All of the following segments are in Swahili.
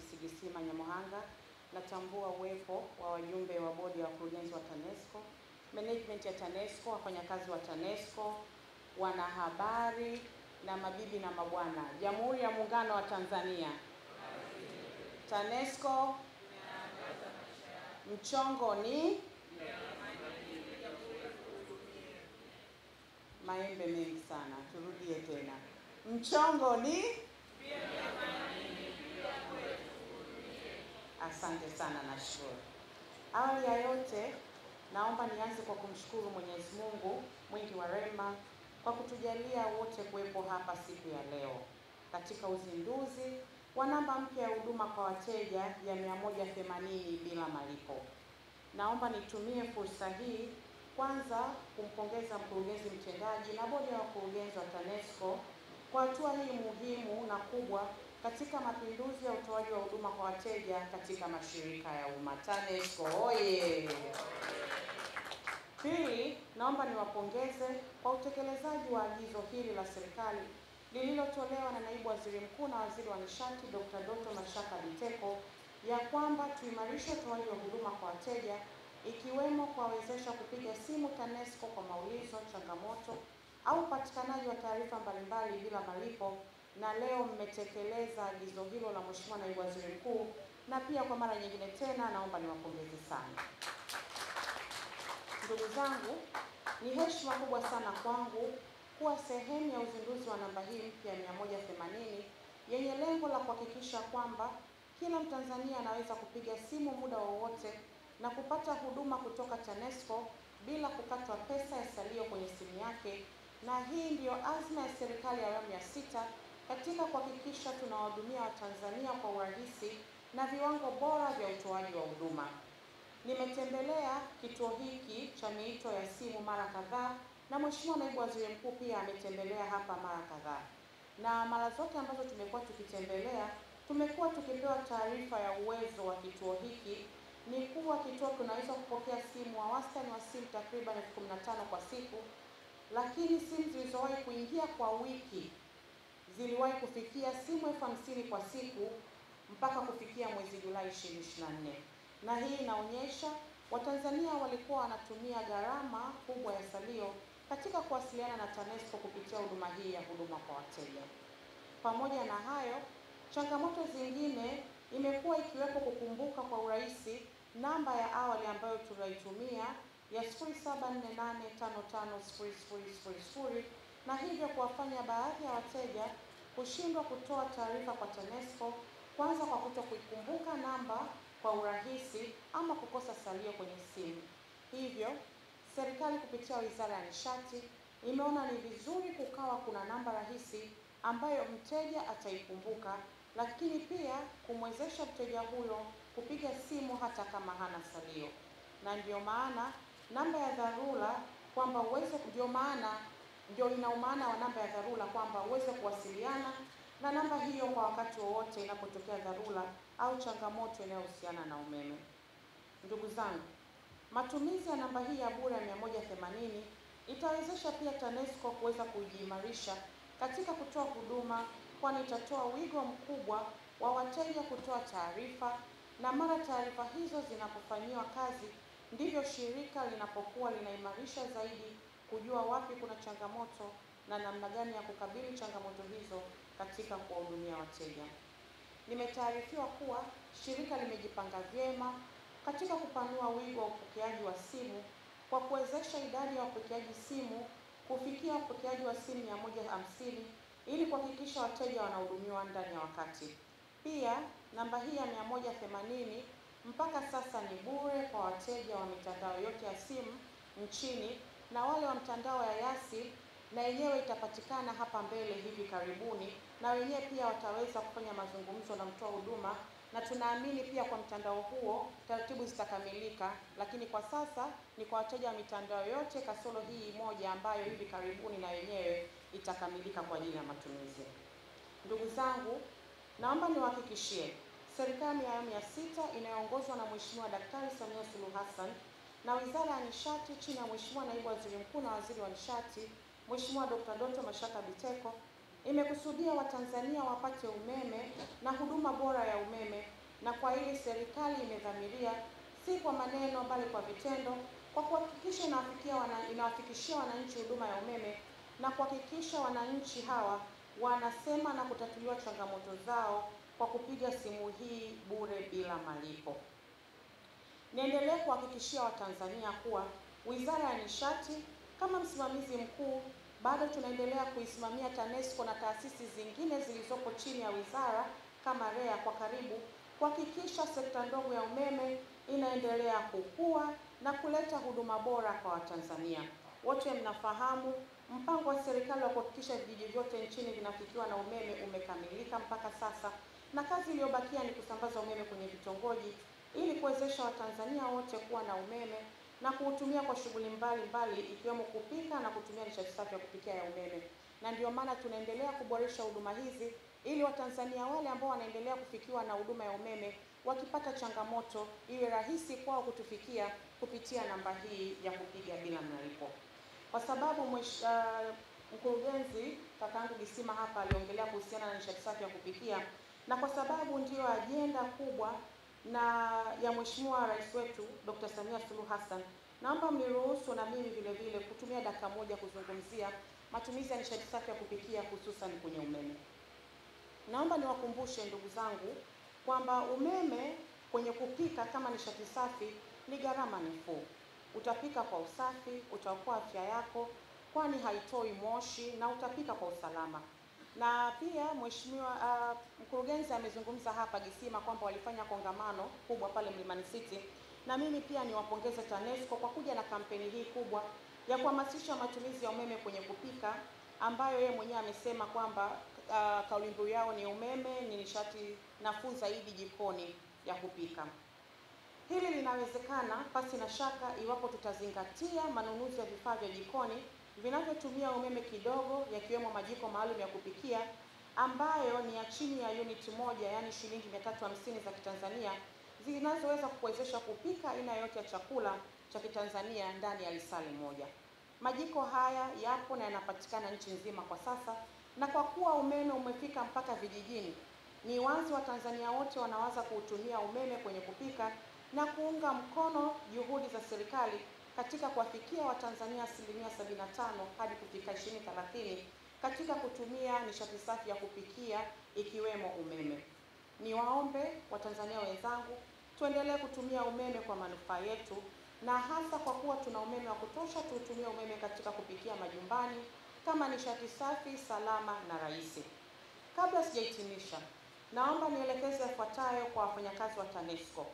CGC Manyamohanga. Natambua uwepo wa wajumbe wa bodi ya wakurugenzi wa TANESCO, management ya TANESCO, wafanyakazi wa TANESCO, wanahabari na mabibi na mabwana. Jamhuri ya Muungano wa Tanzania. TANESCO mchongo ni maembe mengi sana. Turudie tena. Mchongo ni asante sana, nashukuru. Awali ya yote, naomba nianze kwa kumshukuru Mwenyezi Mungu mwingi wa rehema kwa kutujalia wote kuwepo hapa siku ya leo katika uzinduzi wa namba mpya ya huduma kwa wateja ya 180 bila malipo. Naomba nitumie fursa hii kwanza kumpongeza mkurugenzi mtendaji na bodi ya wakurugenzi wa TANESCO kwa hatua hii muhimu na kubwa katika mapinduzi ya utoaji wa huduma kwa wateja katika mashirika ya umma. TANESCO oye! Pili, naomba niwapongeze kwa utekelezaji wa agizo hili la serikali lililotolewa na Naibu Waziri Mkuu na Waziri wa Nishati Dr. Doto Mashaka Biteko ya kwamba tuimarishe utoaji wa huduma kwa wateja ikiwemo kuwawezesha kupiga simu TANESCO kwa maulizo, changamoto au upatikanaji wa taarifa mbalimbali bila malipo, na leo mmetekeleza agizo hilo la Mheshimiwa Naibu Waziri Mkuu, na pia kwa mara nyingine tena naomba niwapongeze sana. Ndugu zangu, ni heshima kubwa sana kwangu kuwa sehemu ya uzinduzi wa namba hii mpya 180 yenye lengo la kuhakikisha kwamba kila Mtanzania anaweza kupiga simu muda wowote na kupata huduma kutoka TANESCO bila kukatwa pesa ya salio kwenye simu yake, na hii ndiyo azma ya serikali ya awamu ya 6 katika kuhakikisha tunawahudumia Watanzania kwa urahisi na viwango bora vya utoaji wa huduma. Nimetembelea kituo hiki cha miito ya simu mara kadhaa na Mheshimiwa Naibu Waziri Mkuu pia ametembelea hapa mara kadhaa, na mara zote ambazo tumekuwa tukitembelea tumekuwa tukipewa taarifa ya uwezo wa kituo hiki ni kuwa kituo kinaweza kupokea simu wa wastani wa simu takriban 15 kwa siku, lakini simu zilizowahi kuingia kwa wiki ziliwahi kufikia simu 50,000 kwa siku mpaka kufikia mwezi Julai 2024. Na hii inaonyesha Watanzania walikuwa wanatumia gharama kubwa ya salio katika kuwasiliana na TANESCO kupitia huduma hii ya huduma kwa wateja. Pamoja na hayo, changamoto zingine imekuwa ikiwepo kukumbuka kwa urahisi namba ya awali ambayo tunaitumia ya 0748550000 na hivyo kuwafanya baadhi ya wateja kushindwa kutoa taarifa kwa TANESCO, kwanza kwa kutokuikumbuka namba kwa urahisi ama kukosa salio kwenye simu. Hivyo serikali kupitia Wizara ya Nishati imeona ni vizuri kukawa kuna namba rahisi ambayo mteja ataikumbuka, lakini pia kumwezesha mteja huyo kupiga simu hata kama hana salio. Na ndio maana namba ya dharura kwamba ndio ina maana wa namba ya dharura kwamba uweze kuwasiliana na namba hiyo kwa wakati wowote inapotokea dharura au changamoto inayohusiana na umeme. Ndugu zangu, matumizi ya namba hii ya bure ya 180 itawezesha pia TANESCO kuweza kujiimarisha katika kutoa huduma, kwani itatoa wigo mkubwa wa wateja kutoa taarifa, na mara taarifa hizo zinapofanyiwa kazi ndivyo shirika linapokuwa linaimarisha zaidi kujua wapi kuna changamoto na namna gani ya kukabili changamoto hizo katika kuwahudumia wateja. Nimetaarifiwa kuwa shirika limejipanga vyema katika kupanua wigo wa upokeaji wa simu kwa kuwezesha idadi ya wapokeaji simu kufikia upokeaji wa simu 150 ili kuhakikisha wateja wanahudumiwa ndani ya wakati. Pia namba hii ya 180 mpaka sasa ni bure kwa wateja wa mitandao yote ya simu nchini, na wale wa mtandao ya Yasi na yenyewe itapatikana hapa mbele hivi karibuni, na wenyewe pia wataweza kufanya mazungumzo na mtoa huduma, na tunaamini pia kwa mtandao huo taratibu zitakamilika, lakini kwa sasa ni kwa wateja wa mitandao yote kasoro hii moja ambayo hivi karibuni na yenyewe itakamilika kwa ajili ya matumizi. Ndugu zangu, naomba niwahakikishie serikali ya awamu ya 6 inayoongozwa na Mheshimiwa Daktari Samia Suluhu Hassan na Wizara ya Nishati chini ya Mheshimiwa Naibu Waziri Mkuu na Waziri wa Nishati Mheshimiwa Dr. Doto Mashaka Biteko imekusudia Watanzania wapate umeme na huduma bora ya umeme na kwa hili serikali imedhamiria si kwa maneno bali kwa vitendo, kwa kuhakikisha inawafikishia wananchi huduma ya umeme na kuhakikisha wananchi hawa wanasema na kutatuliwa changamoto zao kwa kupiga simu hii bure bila malipo. Niendelee kuhakikishia Watanzania kuwa Wizara ya Nishati kama msimamizi mkuu bado tunaendelea kuisimamia TANESCO na taasisi zingine zilizopo chini ya wizara kama REA kwa karibu, kuhakikisha sekta ndogo ya umeme inaendelea kukua na kuleta huduma bora kwa Watanzania. Wote mnafahamu mpango wa serikali wa kuhakikisha vijiji vyote nchini vinafikiwa na umeme umekamilika mpaka sasa, na kazi iliyobakia ni kusambaza umeme kwenye vitongoji ili kuwezesha Watanzania wote kuwa na umeme na kuutumia kwa shughuli mbalimbali ikiwemo kupika na kutumia nishati safi ya kupikia ya umeme. Na ndio maana tunaendelea kuboresha huduma hizi ili Watanzania wale ambao wanaendelea kufikiwa na huduma ya umeme wakipata changamoto iwe rahisi kwao kutufikia kupitia namba hii ya kupiga bila malipo. Kwa sababu mkurugenzi kakaangu Gisima hapa aliongelea kuhusiana na nishati safi ya kupikia, na kwa sababu ndiyo ajenda kubwa na ya Mheshimiwa Rais wetu Dr. Samia Suluhu Hassan, naomba mniruhusu na mimi vile vile kutumia dakika moja kuzungumzia matumizi ya nishati safi ya kupikia hususan kwenye umeme. Naomba niwakumbushe ndugu zangu kwamba umeme kwenye kupika kama nishati safi ni gharama nafuu. Utapika kwa usafi, utaokoa afya yako kwani haitoi moshi na utapika kwa usalama. Na pia Mheshimiwa mkurugenzi amezungumza hapa Gisima kwamba walifanya kongamano kubwa pale Mlimani City, na mimi pia niwapongeze TANESCO kwa kuja na kampeni hii kubwa ya kuhamasisha matumizi ya umeme kwenye kupika, ambayo yeye mwenyewe amesema kwamba kauli mbiu yao ni umeme ni nishati nafuu zaidi jikoni ya kupika. Hili linawezekana pasi na shaka iwapo tutazingatia manunuzi ya vifaa vya jikoni vinavyotumia umeme kidogo, yakiwemo majiko maalum ya kupikia ambayo ni ya chini ya uniti moja, yani shilingi 350 za Kitanzania, zinazoweza kuwezesha kupika aina yote ya chakula cha Kitanzania ndani ya lisali moja. Majiko haya yapo na yanapatikana nchi nzima kwa sasa, na kwa kuwa umeme umefika mpaka vijijini, ni wazi Watanzania wote wanawaza kuutumia umeme kwenye kupika na kuunga mkono juhudi za serikali katika kuwafikia Watanzania 75% hadi kufika 2030 katika kutumia nishati safi ya kupikia ikiwemo umeme. Niwaombe Watanzania wenzangu tuendelee kutumia umeme kwa manufaa yetu, na hasa kwa kuwa tuna umeme wa kutosha, tuutumie umeme katika kupikia majumbani kama nishati safi, salama na rahisi. Kabla sijahitimisha, naomba nielekeze yafuatayo kwa wafanyakazi wa TANESCO.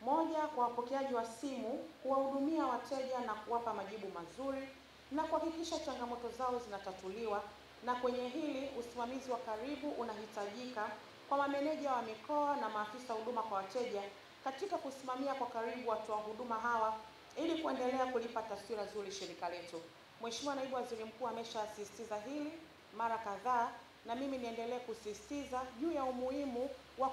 Moja, kwa wapokeaji wa simu, kuwahudumia wateja na kuwapa majibu mazuri na kuhakikisha changamoto zao zinatatuliwa, na kwenye hili usimamizi wa karibu unahitajika kwa mameneja wa mikoa na maafisa huduma kwa wateja katika kusimamia kwa karibu watoa huduma hawa ili kuendelea kulipa taswira nzuri shirika letu. Mheshimiwa Naibu Waziri Mkuu ameshasisitiza hili mara kadhaa, na mimi niendelee kusisitiza juu ya umuhimu wa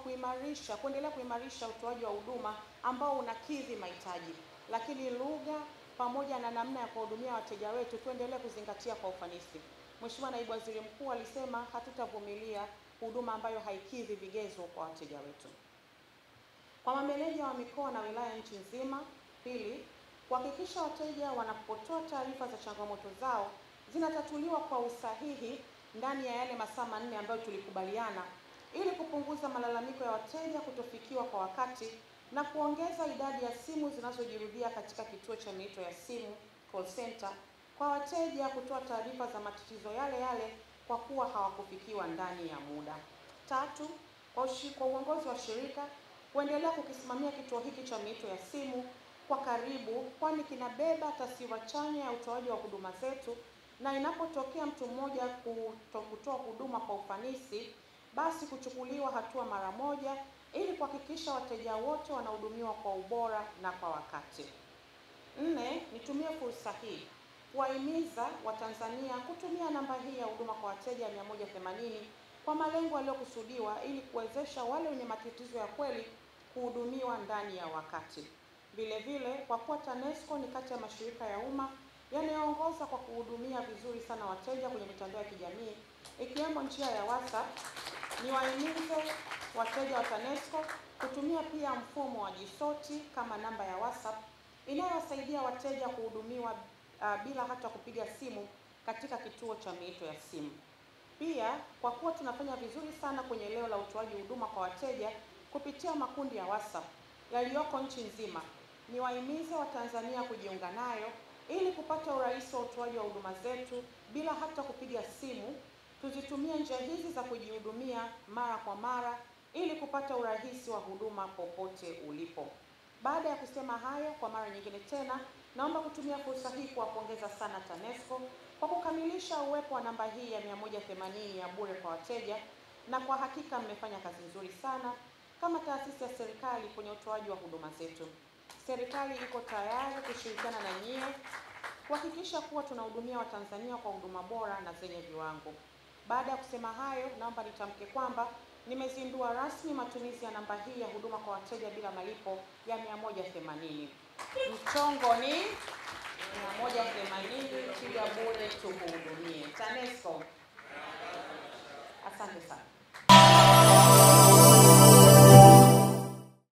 kuendelea kuimarisha utoaji wa huduma ambao unakidhi mahitaji, lakini lugha pamoja na namna ya kuhudumia wateja wetu tuendelee kuzingatia kwa ufanisi. Mheshimiwa Naibu Waziri Mkuu alisema hatutavumilia huduma ambayo haikidhi vigezo kwa wateja wetu. Kwa mameneja wa mikoa na wilaya nchi nzima, pili, kuhakikisha wateja wanapotoa taarifa za changamoto zao zinatatuliwa kwa usahihi ndani ya yale masaa 4 ambayo tulikubaliana, ili kupunguza malalamiko ya wateja kutofikiwa kwa wakati na kuongeza idadi ya simu zinazojirudia katika kituo cha miito ya simu call center kwa wateja kutoa taarifa za matatizo yale yale kwa kuwa hawakufikiwa ndani ya muda. Tatu, kwa uongozi wa shirika kuendelea kukisimamia kituo hiki cha miito ya simu kwa karibu, kwani kinabeba taswira chanya ya utoaji wa huduma zetu, na inapotokea mtu mmoja kutoa huduma kwa ufanisi, basi kuchukuliwa hatua mara moja ili kuhakikisha wateja wote wanahudumiwa kwa ubora na kwa wakati. Nne, nitumie fursa hii kuwahimiza Watanzania kutumia namba hii ya huduma kwa wateja 180 kwa malengo yaliyokusudiwa ili kuwezesha wale wenye matatizo ya kweli kuhudumiwa ndani ya wakati. Vile vile, kwa kuwa TANESCO ni kati ya mashirika ya umma yanayoongoza kwa kuhudumia vizuri sana wateja kwenye mitandao ya kijamii ikiwemo njia ya WhatsApp, Niwahimize wateja wa TANESCO kutumia pia mfumo wa jisoti kama namba ya WhatsApp inayowasaidia wateja kuhudumiwa bila hata kupiga simu katika kituo cha miito ya simu. Pia kwa kuwa tunafanya vizuri sana kwenye eneo la utoaji huduma kwa wateja kupitia makundi ya WhatsApp yaliyoko nchi nzima, niwahimize Watanzania kujiunga nayo ili kupata urahisi wa utoaji wa huduma zetu bila hata kupiga simu. Tuzitumie njia hizi za kujihudumia mara kwa mara ili kupata urahisi wa huduma popote ulipo. Baada ya kusema hayo, kwa mara nyingine tena naomba kutumia fursa hii kuwapongeza sana TANESCO kwa kukamilisha uwepo wa namba hii ya 180 ya bure kwa wateja, na kwa hakika mmefanya kazi nzuri sana kama taasisi ya serikali kwenye utoaji wa huduma zetu. Serikali iko tayari kushirikiana na nyie kuhakikisha kuwa tunahudumia Watanzania kwa huduma bora na zenye viwango. Baada ya kusema hayo, naomba nitamke kwamba nimezindua rasmi matumizi ya namba hii ya huduma kwa wateja bila malipo ya 180. Mchongo ni 180, piga bure tukuhudumie. TANESCO. Asante sana.